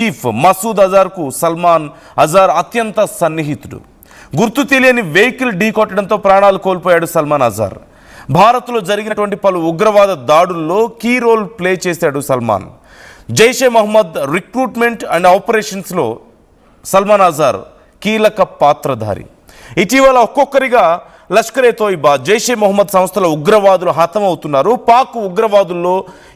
Chief Masood అజార్కు Salman Azhar అత్యంత సన్నిహితుడు. గుర్తు తెలియని వెహికల్ ఢీకొట్టడంతో ప్రాణాలు కోల్పోయాడు సల్మాన్ అజార్. భారత్లో జరిగినటువంటి పలు ఉగ్రవాద దాడుల్లో కీ రోల్ ప్లే చేశాడు సల్మాన్. జైషే మహమ్మద్ రిక్రూట్మెంట్ అండ్ ఆపరేషన్స్లో సల్మాన్ అజార్ కీలక పాత్రధారి. ఇటీవల ఒక్కొక్కరిగా లష్కరే తోయిబా, జైషే మొహమ్మద్ సంస్థల ఉగ్రవాదులు హతమవుతున్నారు. పాక్ ఉగ్రవాదుల్లో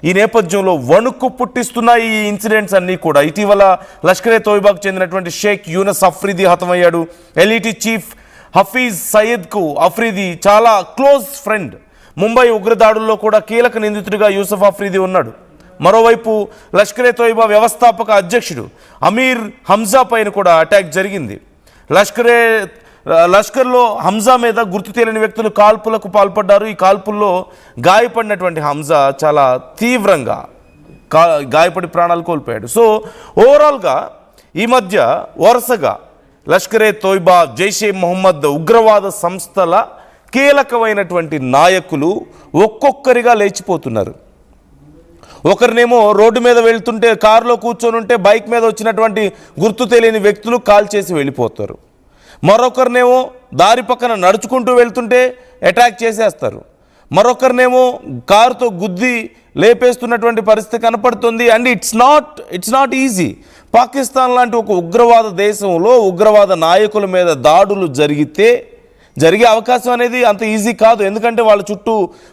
ఈ నేపథ్యంలో వణుకు పుట్టిస్తున్న ఈ ఇన్సిడెంట్స్ అన్నీ కూడా. ఇటీవల లష్కరే తోయిబాకు చెందినటువంటి షేక్ యూనస్ అఫ్రీది హతమయ్యాడు. ఎల్ఈటి చీఫ్ హఫీజ్ సయీద్కు అఫ్రీది చాలా క్లోజ్ ఫ్రెండ్. ముంబై ఉగ్రదాడుల్లో కూడా కీలక నిందితుడిగా యూసఫ్ అఫ్రీది ఉన్నాడు. మరోవైపు లష్కరే తోయిబా వ్యవస్థాపక అధ్యక్షుడు అమీర్ హంజా పైన కూడా అటాక్ జరిగింది. లష్కర్లో హంజా మీద గుర్తు తెలియని వ్యక్తులు కాల్పులకు పాల్పడ్డారు. ఈ కాల్పుల్లో గాయపడినటువంటి హంజా చాలా తీవ్రంగా గాయపడి ప్రాణాలు కోల్పోయాడు. సో ఓవరాల్గా ఈ మధ్య వరుసగా లష్కరే తోయిబా, జైషే మొహమ్మద్ ఉగ్రవాద సంస్థల కీలకమైనటువంటి నాయకులు ఒక్కొక్కరిగా లేచిపోతున్నారు. ఒకరినేమో రోడ్డు మీద వెళ్తుంటే, కారులో కూర్చొని ఉంటే బైక్ మీద వచ్చినటువంటి గుర్తు తెలియని వ్యక్తులు కాల్ చేసి వెళ్ళిపోతారు. మరొకరినేమో దారి పక్కన నడుచుకుంటూ వెళ్తుంటే అటాక్ చేసేస్తారు. మరొకరినేమో కారుతో గుద్ది లేపేస్తున్నటువంటి పరిస్థితి కనపడుతుంది. And it's not easy. Pakistan లాంటి ఒక ఉగ్రవాద దేశంలో ఉగ్రవాద నాయకుల మీద దాడులు జరిగే అవకాశం అనేది అంత ఈజీ కాదు. ఎందుకంటే వాళ్ళ చుట్టూ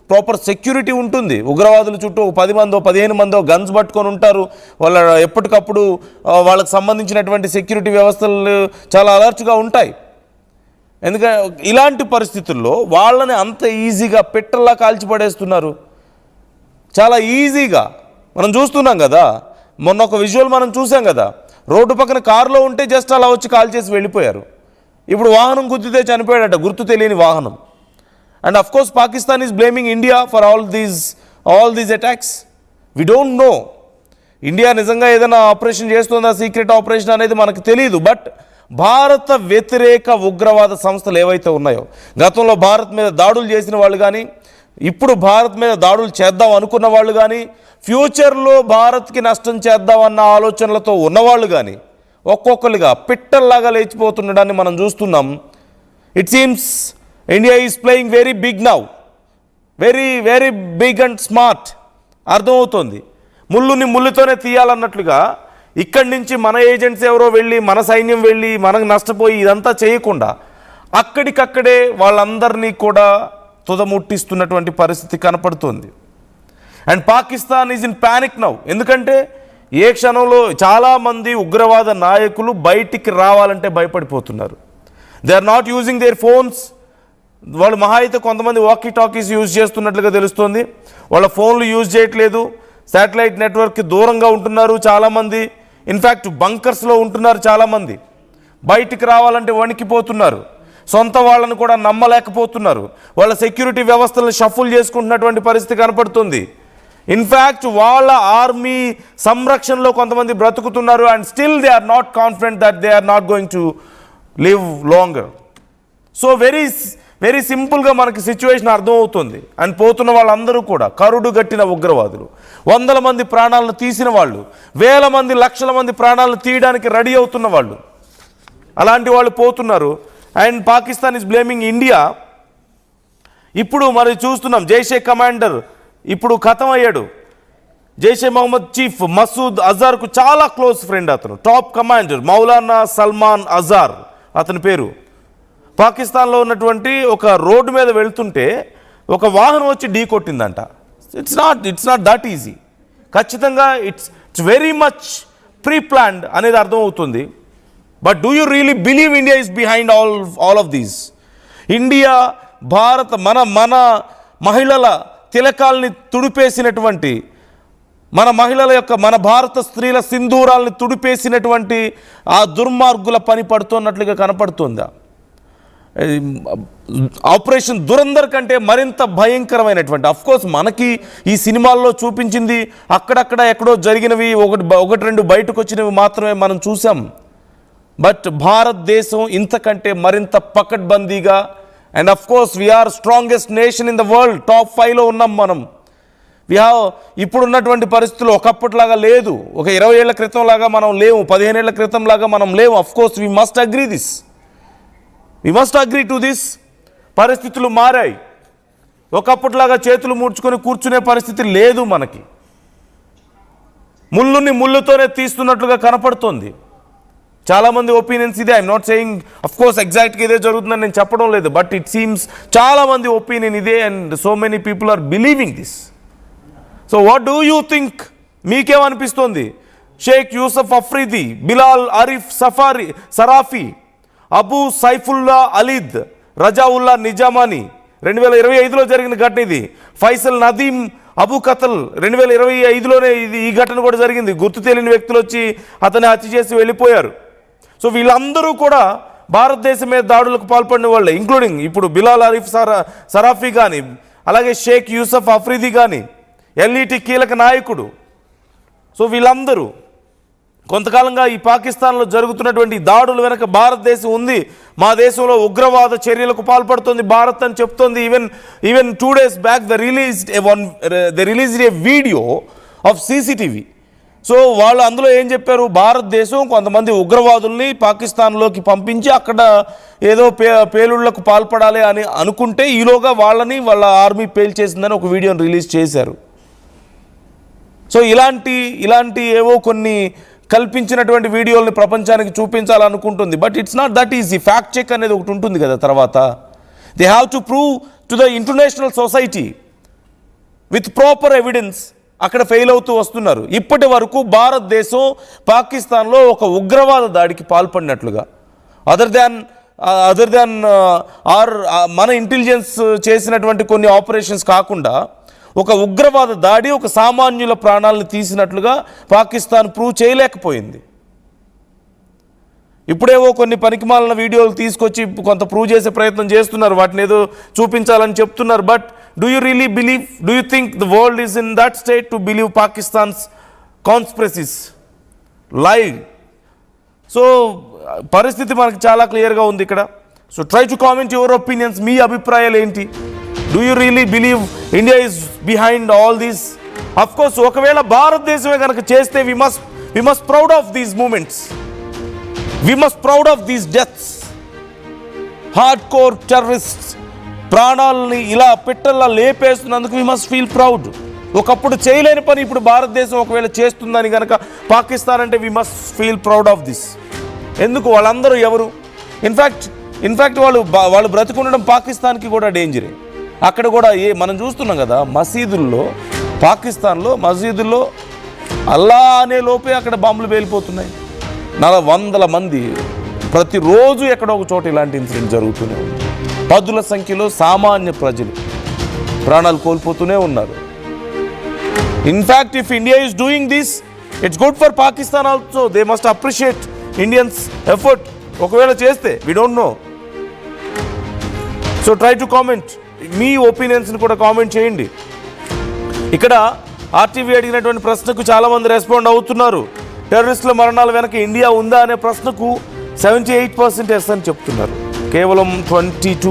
ప్రాపర్ సెక్యూరిటీ ఉంటుంది. ఉగ్రవాదుల చుట్టూ 10 మందో 15 మందో గన్స్ పట్టుకొని ఉంటారు. వాళ్ళ ఎప్పటికప్పుడు వాళ్ళకి సంబంధించినటువంటి సెక్యూరిటీ వ్యవస్థలు చాలా అలర్ట్గా ఉంటాయి. ఎందుకంటే ఇలాంటి పరిస్థితుల్లో వాళ్ళని అంత ఈజీగా పెట్టల్లా కాల్చిపడేస్తున్నారు. చాలా ఈజీగా మనం చూస్తున్నాం కదా. మొన్న ఒక విజువల్ మనం చూసాం కదా. రోడ్డు పక్కన కారులో ఉంటే జస్ట్ అలా వచ్చి కాల్ చేసి వెళ్ళిపోయారు. ఇప్పుడు వాహనం గుద్దితే చనిపోయాడట, గుర్తు తెలియని వాహనం. And of course Pakistan is blaming India for all these attacks. We don't know India నిజంగా ఏదైనా ఆపరేషన్ చేస్తుందా, సీక్రెట్ ఆపరేషన్ అనేది మనకు తెలియదు. బట్ భారత వ్యతిరేక ఉగ్రవాద సంస్థలు ఏవైతే ఉన్నాయో, గతంలో భారత్ మీద దాడులు చేసిన వాళ్ళు కానీ, ఇప్పుడు భారత్ మీద దాడులు చేద్దాం అనుకున్న వాళ్ళు కానీ, ఫ్యూచర్లో భారత్కి నష్టం చేద్దామన్న ఆలోచనలతో ఉన్నవాళ్ళు కానీ ఒక్కొక్కరుగా పిట్టల్లాగా లేచిపోతుండడాన్ని మనం చూస్తున్నాం. It seems India is playing very big now, very very big and smart. అర్థమవుతోంది. ముళ్ళుని ముళ్ళుతోనే తీయాలన్నట్లుగా ఇక్కడి నుంచి మన ఏజెంట్స్ ఎవరో వెళ్ళి, మన సైన్యం వెళ్ళి మనకు నష్టపోయి ఇదంతా చేయకుండా అక్కడికక్కడే వాళ్ళందరినీ కూడా తుదముట్టిస్తున్నటువంటి పరిస్థితి కనపడుతుంది. And Pakistan is in panic now. ఎందుకంటే ఏ క్షణంలో చాలామంది ఉగ్రవాద నాయకులు బయటికి రావాలంటే భయపడిపోతున్నారు. They are not using their phones. వాళ్ళు మహా అయితే కొంతమంది వాకీ టాకీస్ యూజ్ చేస్తున్నట్లుగా తెలుస్తుంది. వాళ్ళ ఫోన్లు యూజ్ చేయట్లేదు. శాటిలైట్ నెట్వర్క్కి దూరంగా ఉంటున్నారు చాలామంది. ఇన్ఫ్యాక్ట్ బంకర్స్లో ఉంటున్నారు చాలామంది. బయటికి రావాలంటే వణికిపోతున్నారు. సొంత వాళ్ళను కూడా నమ్మలేకపోతున్నారు. వాళ్ళ సెక్యూరిటీ వ్యవస్థలను షఫుల్ చేసుకుంటున్నటువంటి పరిస్థితి కనపడుతుంది. ఇన్ఫ్యాక్ట్ వాళ్ళ ఆర్మీ సంరక్షణలో కొంతమంది బ్రతుకుతున్నారు. And still they are not confident that they are not going to live longer. So very very సింపుల్గా మనకి సిచ్యువేషన్ అర్థమవుతుంది. అండ్ పోతున్న వాళ్ళందరూ కూడా కరుడు గట్టిన ఉగ్రవాదులు, 100 మంది ప్రాణాలను తీసిన వాళ్ళు, 1000 మంది 1,00,000 మంది ప్రాణాలను తీయడానికి రెడీ అవుతున్న వాళ్ళు, అలాంటి వాళ్ళు పోతున్నారు. And Pakistan is blaming India. ఇప్పుడు మరి చూస్తున్నాం జైషే కమాండర్ ఇప్పుడు ఖతం అయ్యాడు. జైషే మొహమ్మద్ చీఫ్ మసూద్ అజార్కు చాలా క్లోజ్ ఫ్రెండ్. అతను టాప్ కమాండర్ మౌలానా సల్మాన్ అజార్ అతని పేరు. పాకిస్తాన్లో ఉన్నటువంటి ఒక రోడ్డు మీద వెళ్తుంటే ఒక వాహనం వచ్చి ఢీ కొట్టిందంట. It's not that easy. ఖచ్చితంగా it's very much pre planned అనేది అర్థమవుతుంది. But do you really believe India is behind all of these? India, Bharat, మన మహిళల తిలకాల్ని తుడిపేసినటువంటి, మన భారత స్త్రీల సింధూరాల్ని తుడిపేసినటువంటి ఆ దుర్మార్గుల పని పడుతున్నట్లుగా కనపడుతుందా? ఆపరేషన్ దురంధర్ కంటే మరింత భయంకరమైనటువంటి, అఫ్కోర్స్ మనకి ఈ సినిమాల్లో చూపించింది అక్కడక్కడ ఎక్కడో జరిగినవి, ఒకటి రెండు బయటకు వచ్చినవి మాత్రమే మనం చూసాం. బట్ భారతదేశం ఇంతకంటే మరింత పకడ్బందీగా, and of course we are strongest nation in the world, top 5లో ఉన్నాం మనం. ఇప్పుడున్నటువంటి పరిస్థితులు ఒకప్పటిలాగా లేదు. ఒక 20 ఏళ్ల క్రితం లాగా మనం లేవు, 15 ఏళ్ల క్రితం లాగా మనం లేవు. Of course we must agree to this. పరిస్థితులు మారాయి. ఒకప్పటిలాగా చేతులు ముడుచుకొని కూర్చునే పరిస్థితి లేదు మనకి. ముళ్ళుని ముళ్ళుతోనే తీస్తున్నట్లుగా కనపడుతోంది. చాలామంది ఒపీనియన్స్ ఇదే. I'm not saying of course ఎగ్జాక్ట్గా ఇదే జరుగుతుందని నేను చెప్పడం లేదు, బట్ ఇట్ సీమ్స్ చాలామంది ఒపీనియన్ ఇదే and so many people are believing this. So what do you think? మీకేమనిపిస్తుంది? షేక్ యూసఫ్ అఫ్రీది, బిలాల్ ఆరిఫ్ సరాఫీ, అబూ సైఫుల్లా అలీద్, రజావుల్లా నిజామాని 2025లో జరిగిన ఘటన ఇది. ఫైసల్ నదీం అబూ కతల్ 2025లోనే ఈ ఘటన కూడా జరిగింది. గుర్తు తెలియని వ్యక్తులు వచ్చి అతన్ని హత్య చేసి వెళ్ళిపోయారు. సో వీళ్ళందరూ కూడా భారతదేశం మీద దాడులకు పాల్పడిన వాళ్ళే, ఇంక్లూడింగ్ ఇప్పుడు బిలాల్ ఆరిఫ్ సరాఫీ కానీ, అలాగే షేక్ యూసఫ్ అఫ్రీది కానీ, ఎల్ఈటి కీలక నాయకుడు. సో వీళ్ళందరూ కొంతకాలంగా ఈ పాకిస్తాన్లో జరుగుతున్నటువంటి దాడుల వెనక భారతదేశం ఉంది. మా దేశంలో ఉగ్రవాద చర్యలకు పాల్పడుతుంది భారత్ అని చెప్తోంది. Even 2 days back they released A video of CCTV. So వాళ్ళు అందులో ఏం చెప్పారు? భారతదేశం కొంతమంది ఉగ్రవాదుల్ని పాకిస్తాన్లోకి పంపించి అక్కడ ఏదో పేలుళ్లకు పాల్పడాలి అని అనుకుంటే ఈలోగా వాళ్ళ ఆర్మీ పేల్చేసిందని ఒక వీడియోని రిలీజ్ చేశారు. సో ఇలాంటి ఏవో కొన్ని కల్పించినటువంటి వీడియోల్ని ప్రపంచానికి చూపించాలనుకుంటుంది. But it's not that easy. Fact check అనేది ఒకటి ఉంటుంది కదా. తర్వాత they have to prove to the international society with proper evidence. అక్కడ ఫెయిల్ అవుతూ వస్తున్నారు. ఇప్పటి వరకు భారతదేశం పాకిస్తాన్లో ఒక ఉగ్రవాద దాడికి పాల్పడినట్లుగా అదర్ దాన్ మన ఇంటెలిజెన్స్ చేసినటువంటి కొన్ని ఆపరేషన్స్ కాకుండా ఒక ఉగ్రవాద దాడి, ఒక సామాన్యుల ప్రాణాలను తీసినట్లుగా పాకిస్తాన్ ప్రూవ్ చేయలేకపోయింది. ఇప్పుడేవో కొన్ని పనికిమాలిన వీడియోలు తీసుకొచ్చి కొంత ప్రూవ్ చేసే ప్రయత్నం చేస్తున్నారు, వాటిని ఏదో చూపించాలని చెప్తున్నారు. But do you think the world is in that state to believe Pakistan's conspiracies live? So పరిస్థితి మనకు చాలా క్లియర్గా ఉంది ఇక్కడ. So try to comment your opinions. మీ అభిప్రాయాలు ఏంటి? Do you really believe India is behind all these? Of course ఒకవేళ భారతదేశమే కనుక చేస్తే we must proud of these moments. We must proud of these deaths. Hard core terrorists ప్రాణాలని ఇలా పిట్టల్లా లేపేస్తున్నందుకు వి మస్ట్ ఫీల్ ప్రౌడ్. ఒకప్పుడు చేయలేని పని ఇప్పుడు భారతదేశం ఒకవేళ చేస్తుందని కనుక పాకిస్తాన్ అంటే we must feel proud of this. ఎందుకు? వాళ్ళందరూ ఎవరు? ఇన్ఫ్యాక్ట్ వాళ్ళు బ్రతికుండడం పాకిస్తాన్కి కూడా డేంజరే. అక్కడ కూడా మనం చూస్తున్నాం కదా, పాకిస్తాన్లో మసీదుల్లో అల్లా అనే లోపే అక్కడ బాంబులు పేలిపోతున్నాయి. 100 మంది ప్రతిరోజు ఎక్కడో ఒక చోట ఇలాంటి ఇన్సిడెంట్ జరుగుతూనే ఉంది. 10ల సంఖ్యలో సామాన్య ప్రజలు ప్రాణాలు కోల్పోతూనే ఉన్నారు. In fact if India is doing this, it's good for Pakistan also. They must appreciate Indians effort. ఒకవేళ చేస్తే we don't know. So try to comment. మీ ఒపీనియన్స్ని కూడా కామెంట్ చేయండి. ఇక్కడ ఆర్టీవీ అడిగినటువంటి ప్రశ్నకు చాలామంది రెస్పాండ్ అవుతున్నారు. టెర్రరిస్టుల మరణాల వెనక ఇండియా ఉందా అనే ప్రశ్నకు 78% ఎస్ అని చెప్తున్నారు. కేవలం 22